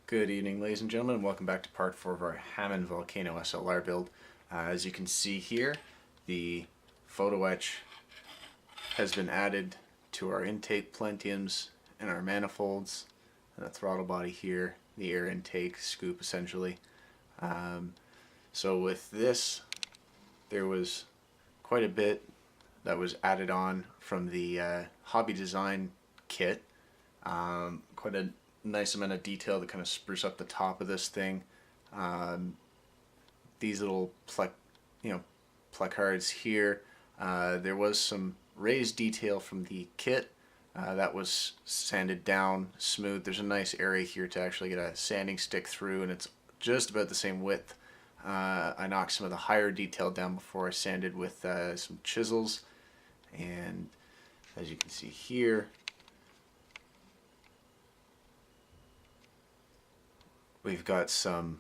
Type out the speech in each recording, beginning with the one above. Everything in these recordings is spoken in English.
Good evening, ladies and gentlemen, and welcome back to part 4 of our Hamann Volcano SLR build. As you can see here, the photo etch has been added to our intake plentiums and our manifolds, and the throttle body here, the air intake scoop essentially. So with this, there was quite a bit that was added on from the hobby design kit. Quite a nice amount of detail to kind of spruce up the top of this thing. These little placards here, there was some raised detail from the kit that was sanded down smooth. There's a nice area here to actually get a sanding stick through, and it's just about the same width. I knocked some of the higher detail down before I sanded with some chisels, and as you can see here, we've got some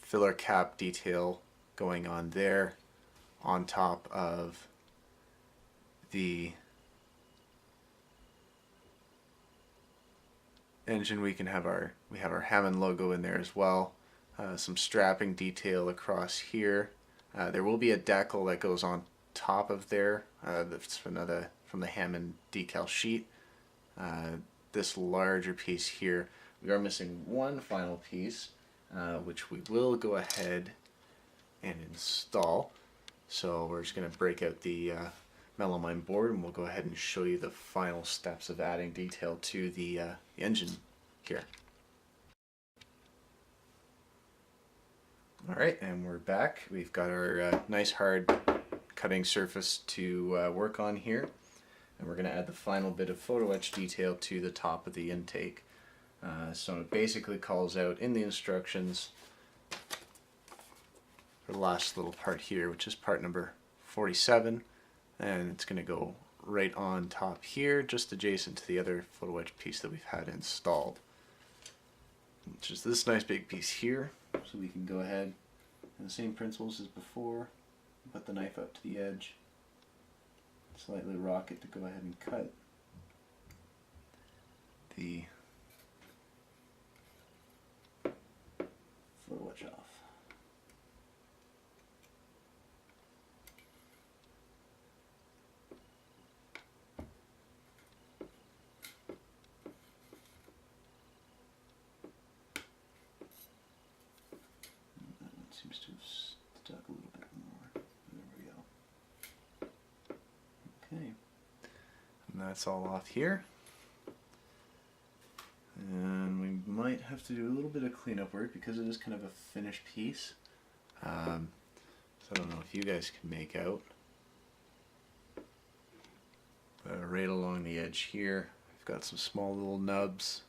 filler cap detail going on there on top of the engine. We have our Hamann logo in there as well. Some strapping detail across here. There will be a decal that goes on top of there. That's from the Hamann decal sheet. This larger piece here, we are missing one final piece, which we will go ahead and install. So we're just going to break out the melamine board, and we'll go ahead and show you the final steps of adding detail to the engine here. Alright, and we're back. We've got our nice hard cutting surface to work on here, and we're going to add the final bit of photo etch detail to the top of the intake. So it basically calls out in the instructions for the last little part here, which is part number 47, and it's going to go right on top here, just adjacent to the other photo etch piece that we've had installed, which is this nice big piece here. So we can go ahead, and the same principles as before, put the knife up to the edge, slightly rock it to go ahead and cut the photo etch off. That one seems to have stuck a little bit more. There we go. Okay. And that's all off here. And we might have to do a little bit of cleanup work because it is kind of a finished piece. So I don't know if you guys can make out. But right along the edge here, I've got some small little nubs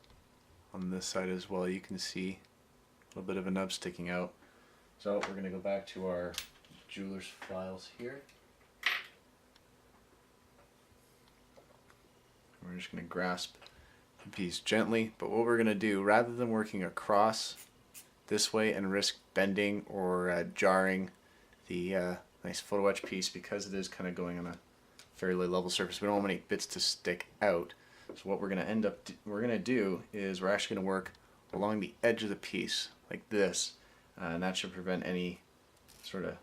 on this side as well. You can see a little bit of a nub sticking out. So we're going to go back to our jeweler's files here. We're just going to grasp piece gently, but what we're going to do, rather than working across this way and risk bending or jarring the nice photo etch piece, because it is kind of going on a fairly level surface, we don't want any bits to stick out. So what we're going to do is we're actually going to work along the edge of the piece like this, and that should prevent any sort of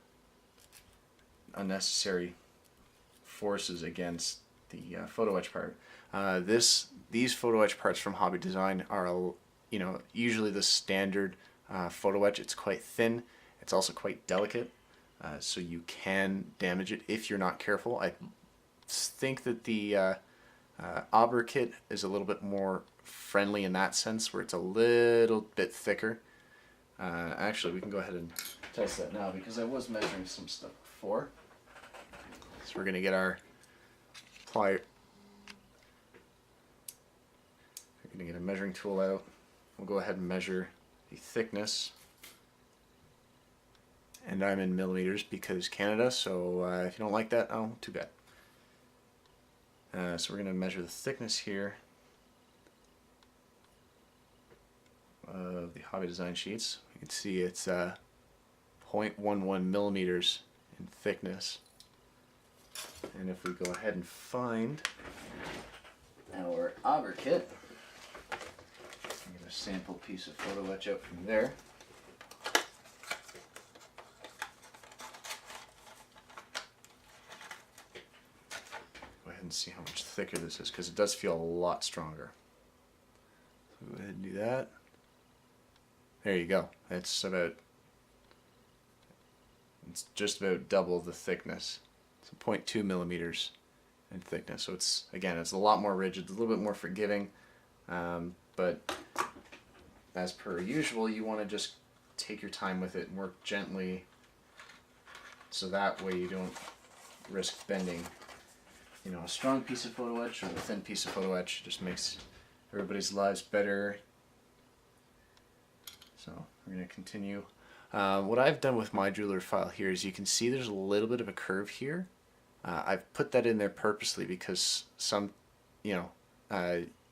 unnecessary forces against the photo etch part. These photo etch parts from Hobby Design are, usually the standard photo etch. It's quite thin. It's also quite delicate, so you can damage it if you're not careful. I think that the Auber kit is a little bit more friendly in that sense, where it's a little bit thicker. Actually, we can go ahead and test that now because I was measuring some stuff before. So we're going to get our plier. We're going to get a measuring tool out. We'll go ahead and measure the thickness. And I'm in millimeters because Canada, so if you don't like that, oh, too bad. So we're going to measure the thickness here of the Hobby Design sheets. You can see it's 0.11 millimeters in thickness. And if we go ahead and find our auger kit, I'm going to a sample piece of photo etch out from there. Go ahead and see how much thicker this is, because it does feel a lot stronger. So go ahead and do that. There you go. It's just about double the thickness. It's 0.2 millimeters in thickness. So it's a lot more rigid, a little bit more forgiving. But as per usual, you want to just take your time with it and work gently, so that way you don't risk bending. You know, a strong piece of photo etch or a thin piece of photo etch just makes everybody's lives better. So we're going to continue. What I've done with my jeweler file here is you can see there's a little bit of a curve here. I've put that in there purposely because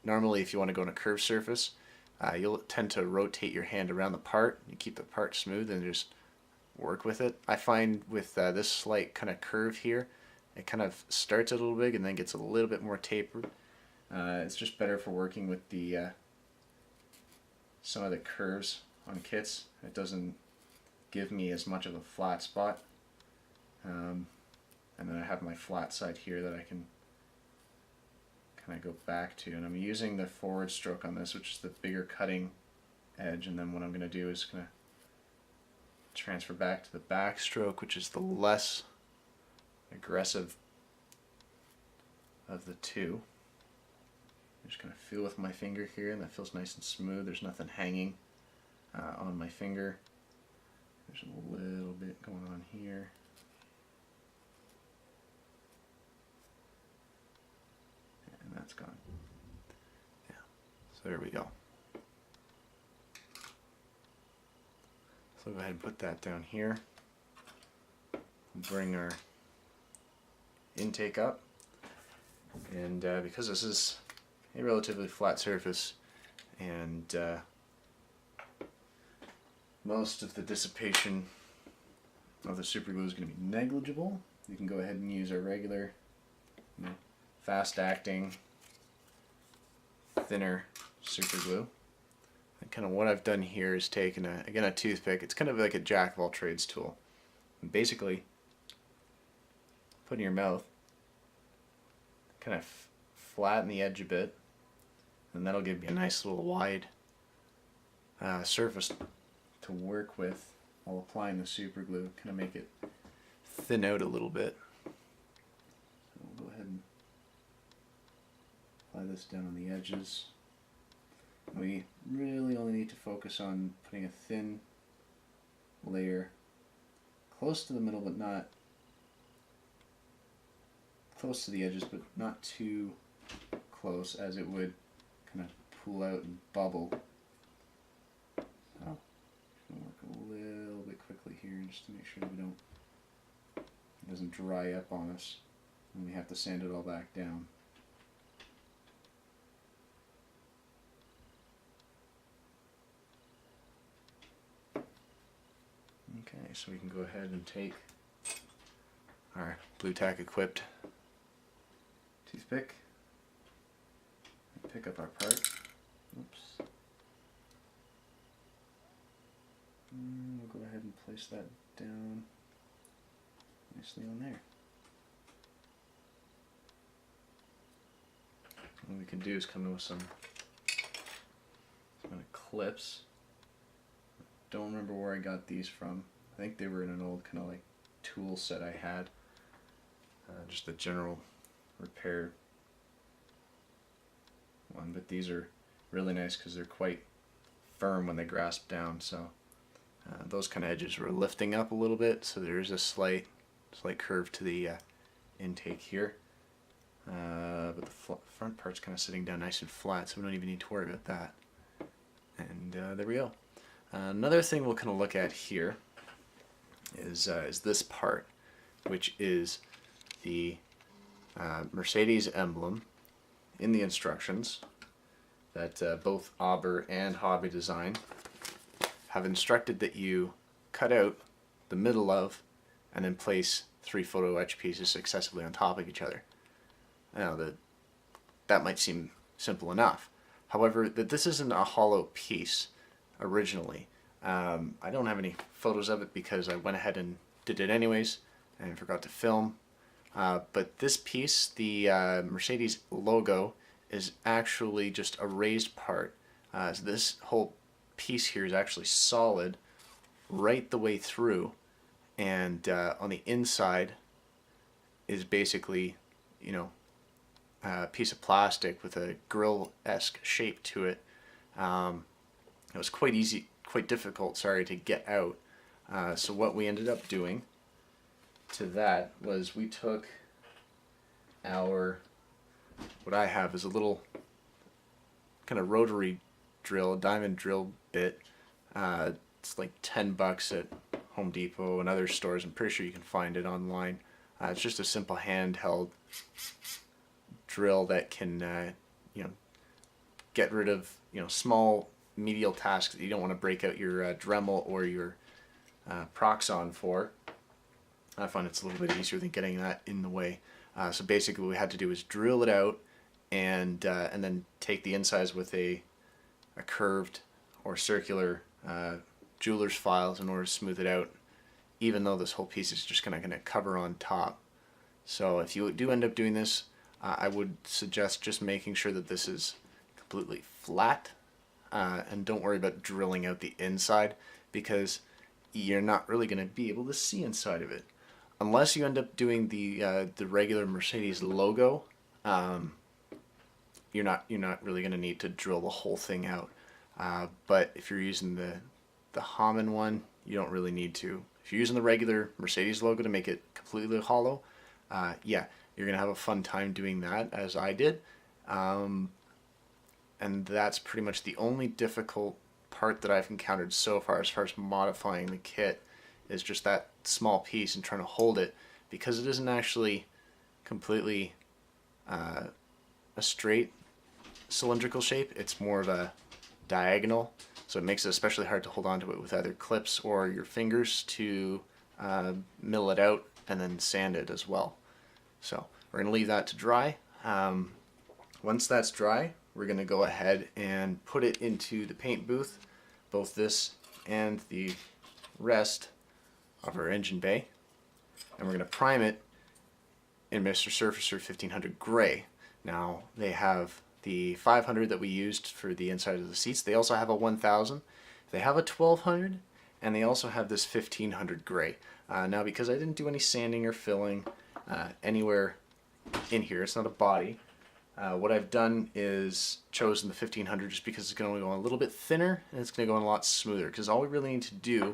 normally if you want to go on a curved surface, you'll tend to rotate your hand around the part. You keep the part smooth and just work with it. I find with this slight kind of curve here, it kind of starts a little big and then gets a little bit more tapered. It's just better for working with the some of the curves on kits. It doesn't give me as much of a flat spot. And then I have my flat side here that I can kind of go back to. And I'm using the forward stroke on this, which is the bigger cutting edge. And then what I'm going to do is going to transfer back to the back stroke, which is the less aggressive of the two. I'm just going to feel with my finger here, and that feels nice and smooth. There's nothing hanging on my finger. There's a little bit going on here. And that's gone. Yeah. So there we go. So go ahead and put that down here. Bring our intake up. And because this is a relatively flat surface and most of the dissipation of the super glue is going to be negligible, you can go ahead and use our regular, fast acting, thinner super glue. And kind of what I've done here is taken a toothpick. It's kind of like a jack of all trades tool. And basically, put in your mouth, kind of flatten the edge a bit, and that'll give you a nice little wide surface to work with while applying the super glue. Kind of make it thin out a little bit. So we'll go ahead and apply this down on the edges. We really only need to focus on putting a thin layer close to the middle, but not close to the edges, but not too close, as it would kind of pull out and bubble. So I'm going to work a little bit quickly here just to make sure that it doesn't dry up on us and we have to sand it all back down. Okay, so we can go ahead and take our Blue Tack equipped toothpick and pick up our part. Oops. And we'll go ahead and place that down nicely on there. What we can do is come in with some kind of clips. Don't remember where I got these from. I think they were in an old kind of like tool set I had. Just a general repair one, but these are really nice because they're quite firm when they grasp down. So those kind of edges were lifting up a little bit, so there's a slight curve to the intake here. But the front part's kind of sitting down nice and flat, so we don't even need to worry about that. And there we go. Another thing we'll kind of look at here is this part, which is the Mercedes emblem in the instructions that both Auber and Hobby Design have instructed that you cut out the middle of and then place 3 photo etch pieces successively on top of each other. Now that might seem simple enough, However, that this isn't a hollow piece originally. I don't have any photos of it because I went ahead and did it anyways and forgot to film. But this piece, the Mercedes logo, is actually just a raised part. So this whole piece here is actually solid right the way through, and on the inside is basically, you know, a piece of plastic with a grill-esque shape to it. It was quite difficult, sorry, to get out. So what we ended up doing to that was we took what I have is a little kind of rotary drill, a diamond drill bit. It's like $10 at Home Depot and other stores. I'm pretty sure you can find it online. It's just a simple handheld drill that can, you know, get rid of, you know, small medial tasks that you don't want to break out your Dremel or your Proxon for. I find it's a little bit easier than getting that in the way. So basically what we had to do is drill it out and then take the insides with a curved or circular jeweler's files in order to smooth it out, even though this whole piece is just going to cover on top. So if you do end up doing this, I would suggest just making sure that this is completely flat, and don't worry about drilling out the inside, because you're not really going to be able to see inside of it. Unless you end up doing the regular Mercedes logo, you're not really going to need to drill the whole thing out. But if you're using the Hamann one, you don't really need to. If you're using the regular Mercedes logo to make it completely hollow, yeah, you're going to have a fun time doing that, as I did. And that's pretty much the only difficult part that I've encountered so far as modifying the kit, is just that small piece and trying to hold it, because it isn't actually completely a straight cylindrical shape. It's more of a diagonal, so it makes it especially hard to hold on to it with either clips or your fingers to mill it out and then sand it as well. So we're going to leave that to dry. Once that's dry, we're going to go ahead and put it into the paint booth, both this and the rest of our engine bay, and we're going to prime it in Mr. Surfacer 1500 gray. Now they have the 500 that we used for the inside of the seats. They also have a 1000, they have a 1200, and they also have this 1500 gray. Now because I didn't do any sanding or filling anywhere in here, it's not a body, what I've done is chosen the 1500 just because it's going to go a little bit thinner and it's going to go on a lot smoother, because all we really need to do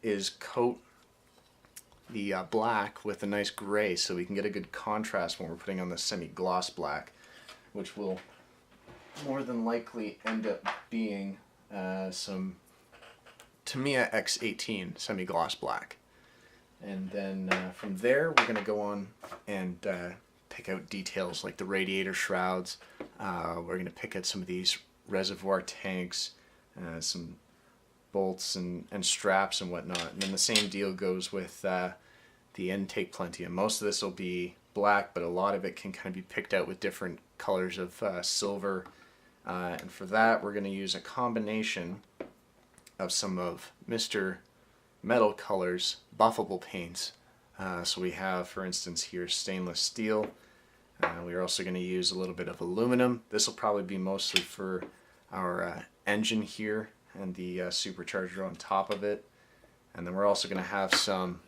is coat the black with a nice gray so we can get a good contrast when we're putting on the semi-gloss black, which will more than likely end up being some Tamiya X18 semi-gloss black. And then from there we're going to go on and pick out details like the radiator shrouds. We're going to pick out some of these reservoir tanks, some bolts and straps and whatnot. And then the same deal goes with the intake plenty. And most of this will be black, but a lot of it can kind of be picked out with different colors of silver. And for that, we're going to use a combination of some of Mr. Metal Color's buffable paints. So we have, for instance, here stainless steel. We're also going to use a little bit of aluminum. This will probably be mostly for our engine here and the supercharger on top of it. And then we're also going to have some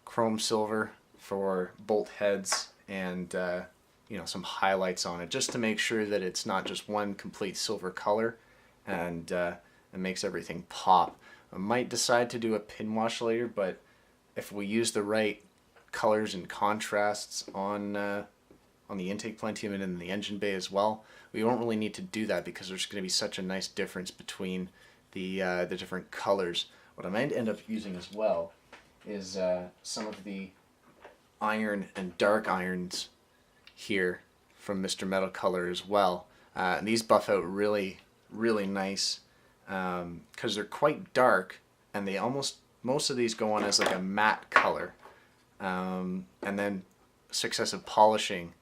chrome silver for bolt heads and you know, some highlights on it, just to make sure that it's not just one complete silver color, and it makes everything pop. I might decide to do a pin wash later, but if we use the right colors and contrasts on the intake plenum and in the engine bay as well, we won't really need to do that because there's going to be such a nice difference between the different colors. What I might end up using as well is some of the iron and dark irons here from Mr. Metal Color as well. And these buff out really nice because they're quite dark, and they most of these go on as like a matte color, and then successive polishing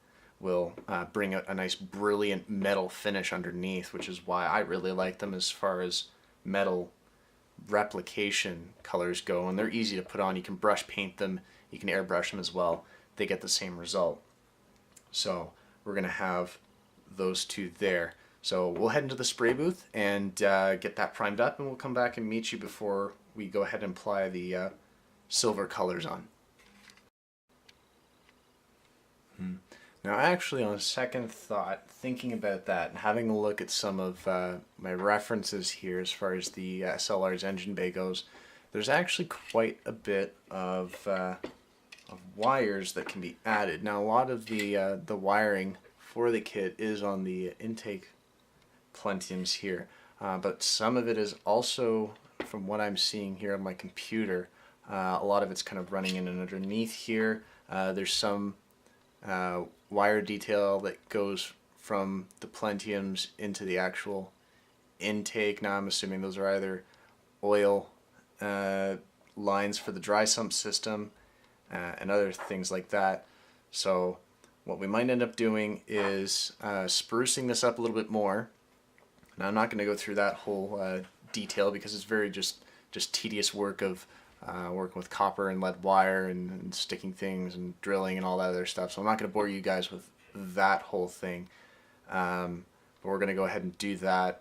will bring out a nice brilliant metal finish underneath, which is why I really like them as far as metal replication colors go. And they're easy to put on. You can brush paint them, you can airbrush them as well. They get the same result. So we're going to have those two there. So we'll head into the spray booth and get that primed up, and we'll come back and meet you before we go ahead and apply the silver colors on. Now actually, on second thought, thinking about that and having a look at some of my references here as far as the SLR's engine bay goes, there's actually quite a bit of wires that can be added. Now a lot of the wiring for the kit is on the intake plentiums here, but some of it is also, from what I'm seeing here on my computer, a lot of it's kind of running in and underneath here. There's some wire detail that goes from the plentiums into the actual intake. Now I'm assuming those are either oil lines for the dry sump system and other things like that. So what we might end up doing is sprucing this up a little bit more. Now I'm not going to go through that whole detail because it's very just tedious work of working with copper and lead wire and sticking things and drilling and all that other stuff. So I'm not going to bore you guys with that whole thing. But we're going to go ahead and do that.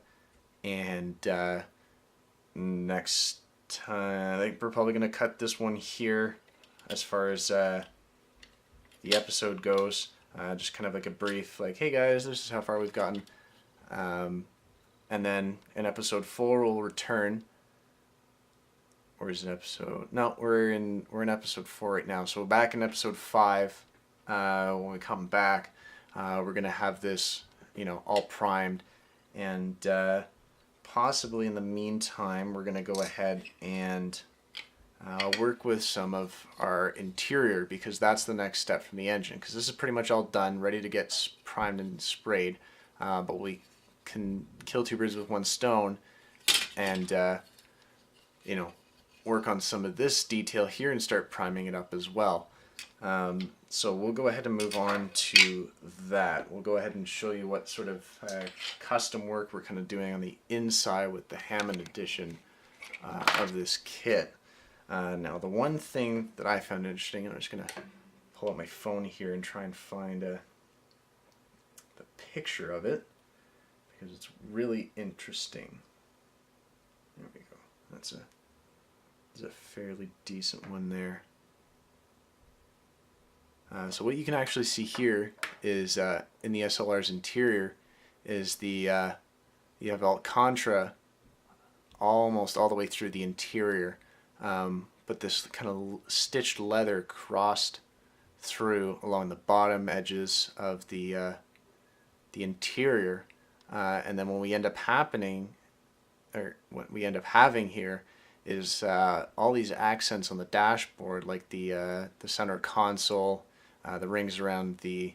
And next time, I think we're probably going to cut this one here as far as the episode goes. Just kind of like a brief, like, hey guys, this is how far we've gotten. And then in episode 4 we'll return. Or is it episode? No, we're in episode 4 right now. So back in episode 5, when we come back, we're gonna have this, all primed, and possibly in the meantime, we're gonna go ahead and work with some of our interior, because that's the next step from the engine. Because this is pretty much all done, ready to get primed and sprayed, but we can kill two birds with one stone, and work on some of this detail here and start priming it up as well. So we'll go ahead and move on to that. We'll go ahead and show you what sort of custom work we're kind of doing on the inside with the Hamann edition of this kit. Now the one thing that I found interesting, and I'm just going to pull out my phone here and try and find the picture of it, because it's really interesting. There we go. That's a fairly decent one there. So what you can actually see here is in the SLR's interior is you have Alcantara almost all the way through the interior, but this kind of stitched leather crossed through along the bottom edges of the interior, and then what we end up having here is all these accents on the dashboard, like the center console, the rings around the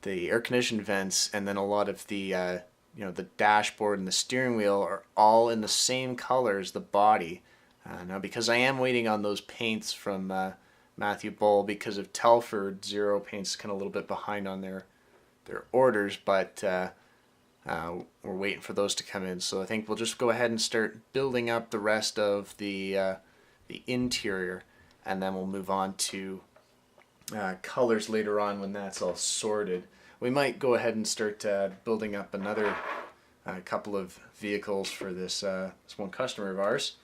air conditioning vents, and then a lot of the the dashboard and the steering wheel are all in the same color as the body. Now, because I am waiting on those paints from Matthew Bull, because of Telford, Zero Paint's kind of a little bit behind on their orders, but we're waiting for those to come in. So I think we'll just go ahead and start building up the rest of the interior, and then we'll move on to colors later on when that's all sorted. We might go ahead and start building up another couple of vehicles for this one customer of ours,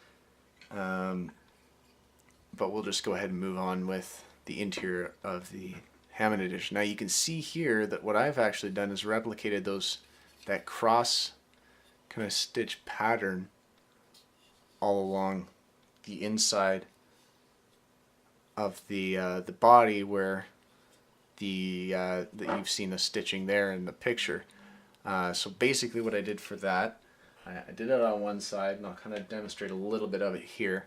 but we'll just go ahead and move on with the interior of the Hamann edition. Now you can see here that what I've actually done is replicated that cross kind of stitch pattern all along the inside of the body, where that you've seen the stitching there in the picture. So basically what I did for that, I did it on one side, and I'll kind of demonstrate a little bit of it here,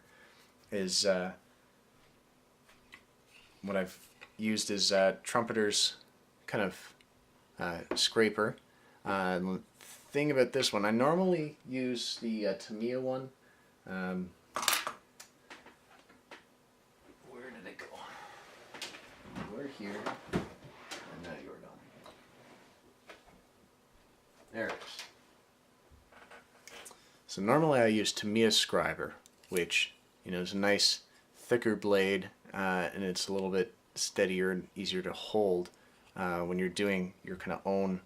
is what I've used is Trumpeter's kind of scraper. The thing about this one, I normally use the Tamiya one. Where did it go? Where here, and now you're done. There it is. So normally I use Z.M.S.C scriber, which is a nice thicker blade, and it's a little bit steadier and easier to hold when you're doing your kind of own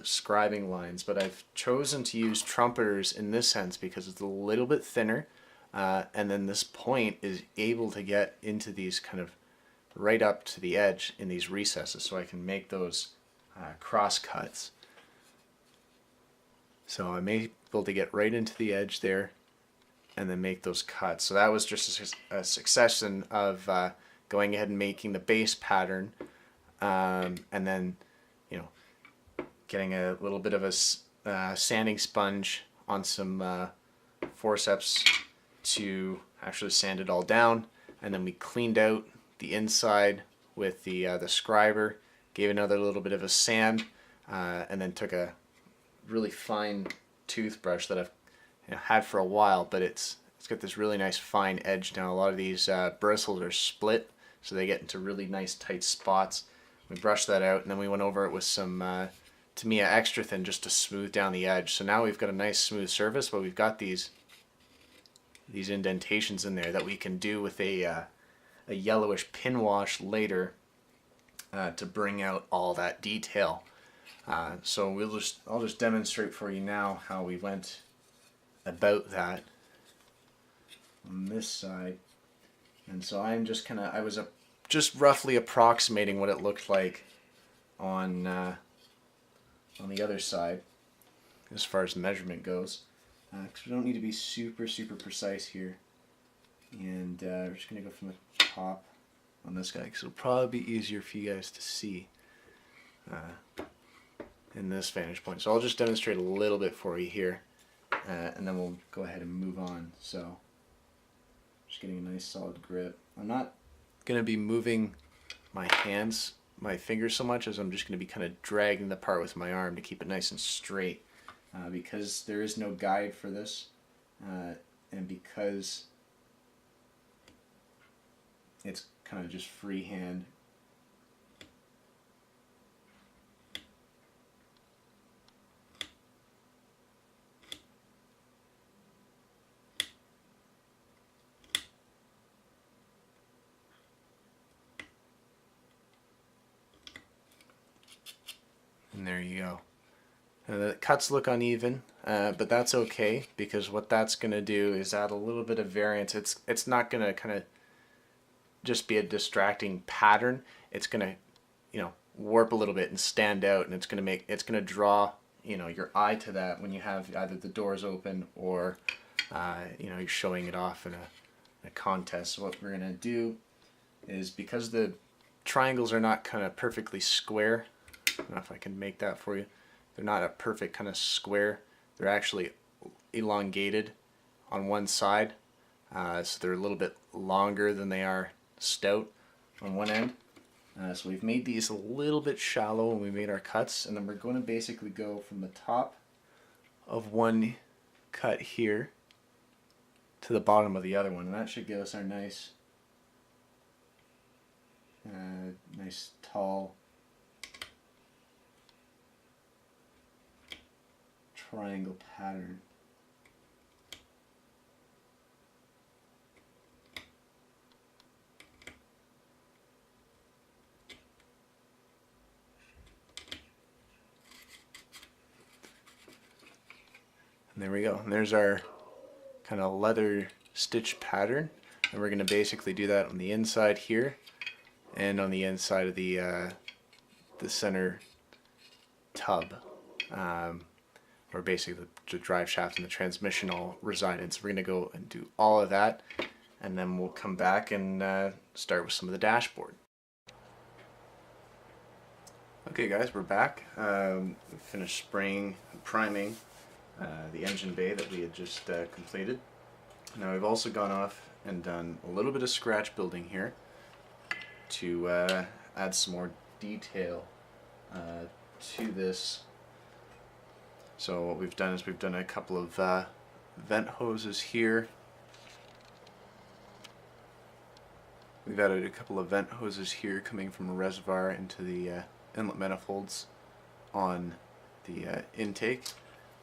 scribing lines. But I've chosen to use trumpeters in this sense because it's a little bit thinner, and then this point is able to get into these kind of right up to the edge in these recesses, so I can make those cross cuts. So I'm able to get right into the edge there and then make those cuts. So that was just a succession of going ahead and making the base pattern, and then getting a little bit of a sanding sponge on some forceps to actually sand it all down, and then we cleaned out the inside with the scriber, gave another little bit of a sand, and then took a really fine toothbrush that I've had for a while, but it's got this really nice fine edge now. A lot of these bristles are split, so they get into really nice tight spots. We brushed that out, and then we went over it with some Tamiya extra thin just to smooth down the edge. So now we've got a nice smooth surface, but we've got these indentations in there that we can do with a yellowish pin wash later to bring out all that detail. So I'll just demonstrate for you now how we went about that on this side. And so I'm just I was just roughly approximating what it looked like on the other side as far as the measurement goes, because we don't need to be super precise here. And we're just going to go from the top on this guy, because it'll probably be easier for you guys to see in this vantage point. So I'll just demonstrate a little bit for you here, and then we'll go ahead and move on. So just getting a nice solid grip. I'm not going to be moving my fingers so much, as I'm just going to be kind of dragging the part with my arm to keep it nice and straight, because there is no guide for this, and because it's kind of just freehand. And there you go. The cuts look uneven, but that's okay, because what that's going to do is add a little bit of variance. It's not going to kind of just be a distracting pattern. It's going to warp a little bit and stand out, and it's going to draw your eye to that when you have either the doors open or you're showing it off in a contest. So what we're going to do is, because the triangles are not kind of perfectly square, I don't know if I can make that for you. They're not a perfect kind of square. They're actually elongated on one side, so they're a little bit longer than they are stout on one end. So we've made these a little bit shallow when we made our cuts, and then we're going to basically go from the top of one cut here to the bottom of the other one, and that should give us our nice tall triangle pattern. And there we go. And there's our kind of leather stitch pattern. And we're going to basically do that on the inside here and on the inside of the center tub, where basically the drive shaft and the transmission all reside in. So we're going to go and do all of that, and then we'll come back and start with some of the dashboard. Okay guys, we're back. We finished spraying and priming the engine bay that we had just completed. Now we've also gone off and done a little bit of scratch building here to add some more detail to this. So what we've done is we've done a couple of vent hoses here. We've added a couple of vent hoses here coming from a reservoir into the inlet manifolds on the intake.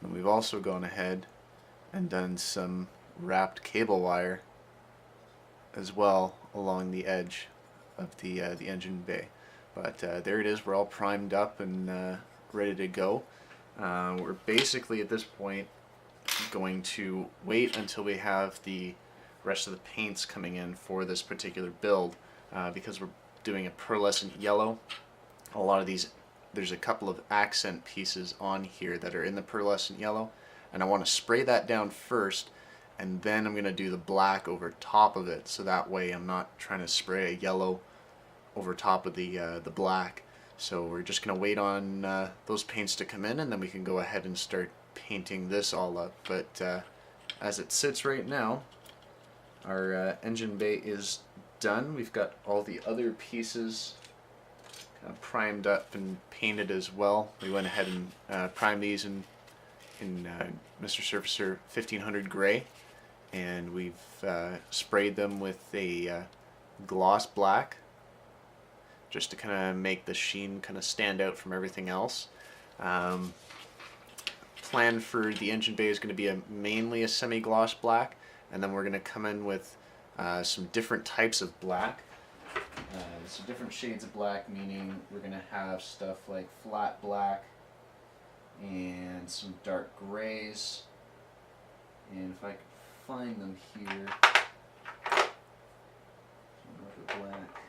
And we've also gone ahead and done some wrapped cable wire as well along the edge of the engine bay. But there it is, we're all primed up and ready to go. We're basically at this point going to wait until we have the rest of the paints coming in for this particular build, because we're doing a pearlescent yellow. A lot of these, there's a couple of accent pieces on here that are in the pearlescent yellow, and I want to spray that down first, and then I'm going to do the black over top of it, so that way I'm not trying to spray a yellow over top of the black. So we're just going to wait on those paints to come in, and then we can go ahead and start painting this all up. But as it sits right now, our engine bay is done. We've got all the other pieces kind of primed up and painted as well. We went ahead and primed these in Mr. Surfacer 1500 gray, and we've sprayed them with a gloss black just to kind of make the sheen kind of stand out from everything else. Plan for the engine bay is going to be mainly a semi-gloss black, and then we're going to come in with some different types of black. So different shades of black, meaning we're going to have stuff like flat black and some dark grays. And if I can find them here, some black.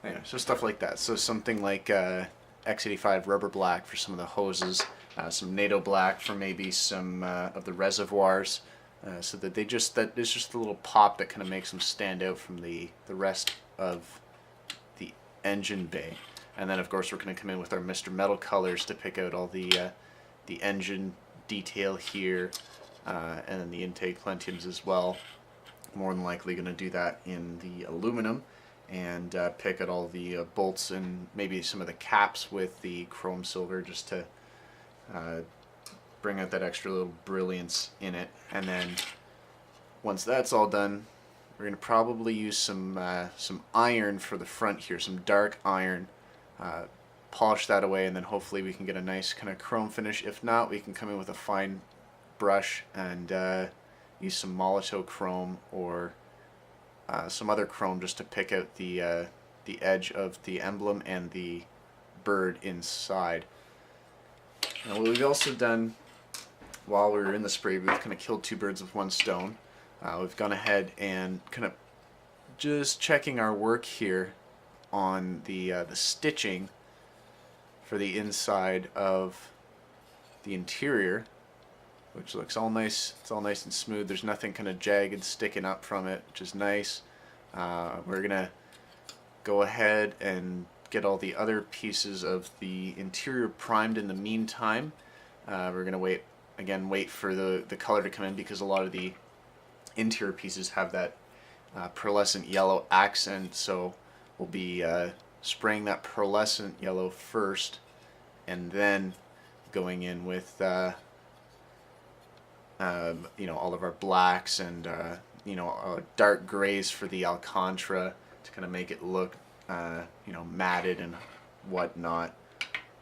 Anyway, so stuff like that. So something like X85 rubber black for some of the hoses, some NATO black for maybe some of the reservoirs, so that that is just a little pop that kind of makes them stand out from the rest of the engine bay. And then of course we're going to come in with our Mr. Metal colors to pick out all the engine detail here, and then the intake plentiums as well. More than likely going to do that in the aluminum, and pick at all the bolts and maybe some of the caps with the chrome silver, just to bring out that extra little brilliance in it. And then once that's all done, we're going to probably use some iron for the front here, some dark iron, polish that away, and then hopefully we can get a nice kind of chrome finish. If not, we can come in with a fine brush and use some Molotow chrome or some other chrome just to pick out the edge of the emblem and the bird inside. Now, what we've also done while we were in the spray booth, kind of killed two birds with one stone. We've gone ahead and kind of just checking our work here on the stitching for the inside of the interior, which looks all nice. It's all nice and smooth. There's nothing kind of jagged sticking up from it, which is nice. We're gonna go ahead and get all the other pieces of the interior primed in the meantime. We're gonna wait for the color to come in, because a lot of the interior pieces have that pearlescent yellow accent, so we'll be spraying that pearlescent yellow first, and then going in with all of our blacks and dark grays for the Alcantara to kind of make it look matted and whatnot.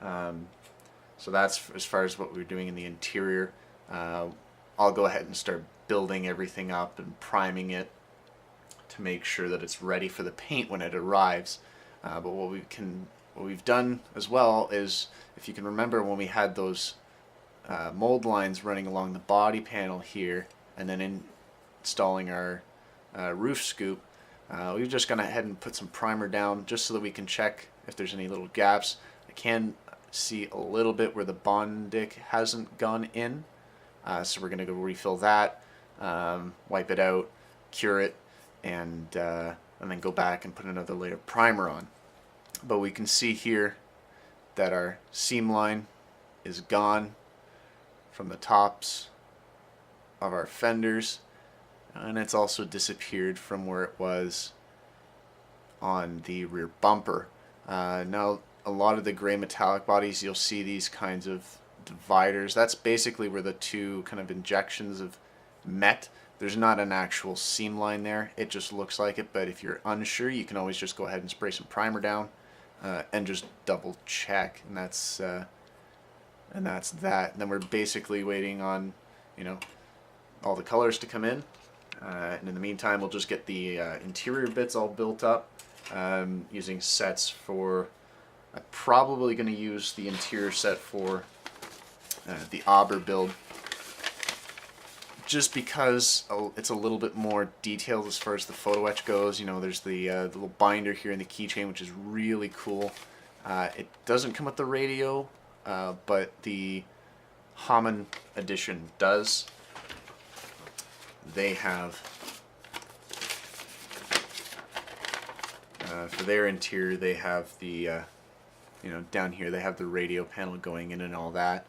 So that's as far as what we're doing in the interior. I'll go ahead and start building everything up and priming it to make sure that it's ready for the paint when it arrives. But what we've done as well is, if you can remember when we had those mold lines running along the body panel here, and then installing our roof scoop, we've just gone ahead and put some primer down just so that we can check if there's any little gaps. I can see a little bit where the Bondic hasn't gone in, so we're going to go refill that, wipe it out, cure it, and then go back and put another layer of primer on. But we can see here that our seam line is gone from the tops of our fenders, and it's also disappeared from where it was on the rear bumper. Now a lot of the gray metallic bodies, you'll see these kinds of dividers. That's basically where the two kind of injections have met. There's not an actual seam line there, it just looks like it, but if you're unsure you can always just go ahead and spray some primer down and just double check, and that's that. And then we're basically waiting on, you know, all the colors to come in, and in the meantime we'll just get the interior bits all built up using sets for, I'm probably going to use the interior set for the Auber build, just because it's a little bit more detailed as far as the photo etch goes. You know, there's the little binder here in the keychain, which is really cool. It doesn't come with the radio, but the Hamann edition does. They have, for their interior, they have the, you know, down here they have the radio panel going in and all that.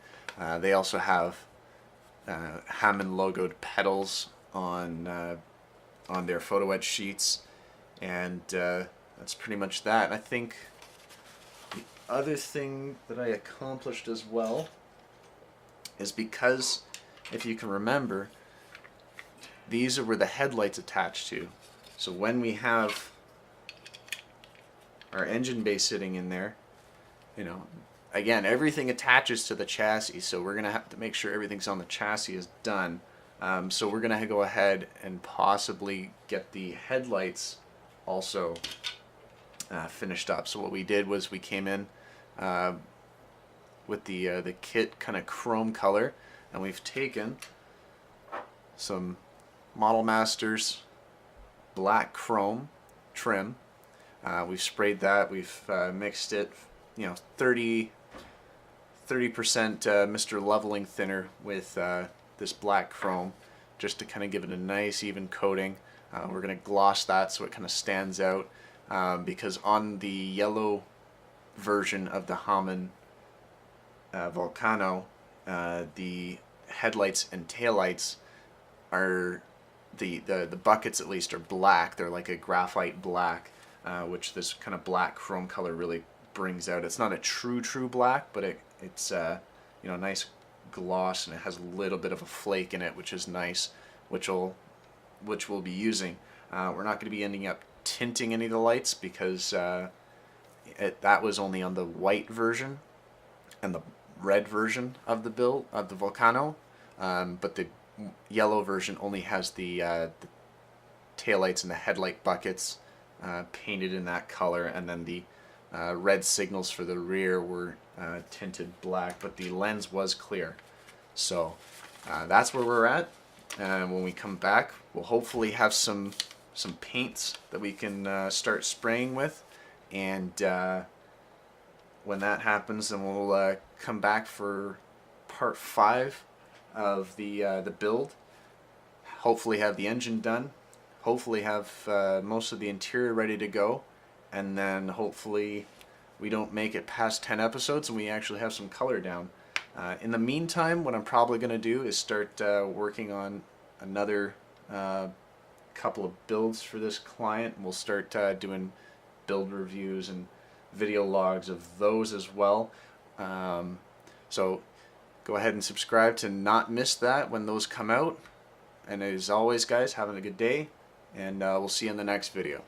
They also have Hamann logoed pedals on their photo etch sheets, and that's pretty much that. I think the other thing that I accomplished as well is, because if you can remember, these are where the headlights attach to. So when we have our engine bay sitting in there, you know, again, everything attaches to the chassis, so we're going to have to make sure everything's on the chassis is done. So we're going to go ahead and possibly get the headlights also finished up. So what we did was we came in with the kit kind of chrome color, and we've taken some Model Masters black chrome trim. We've sprayed that, we've mixed it, you know, 30% Mr. Leveling thinner with this black chrome, just to kind of give it a nice even coating. We're going to gloss that so it kind of stands out, because on the yellow version of the Hamann Volcano, the headlights and taillights are, the buckets at least are black. They're like a graphite black, which this kind of black chrome color really brings out. It's not a true black, but it's you know, nice gloss, and it has a little bit of a flake in it, which is nice, which we'll be using. We're not going to be ending up tinting any of the lights, because that was only on the white version and the red version of the build of the Volcano, but the yellow version only has the taillights and the headlight buckets painted in that color, and then the red signals for the rear were tinted black, but the lens was clear. So that's where we're at, and when we come back we'll hopefully have some paints that we can start spraying with, and when that happens, then we'll come back for part 5 of the build. Hopefully have the engine done, hopefully have most of the interior ready to go, and then hopefully we don't make it past 10 episodes and we actually have some color down. In the meantime, what I'm probably going to do is start working on another couple of builds for this client. We'll start doing build reviews and video logs of those as well. So go ahead and subscribe to not miss that when those come out. And as always, guys, having a good day, and we'll see you in the next video.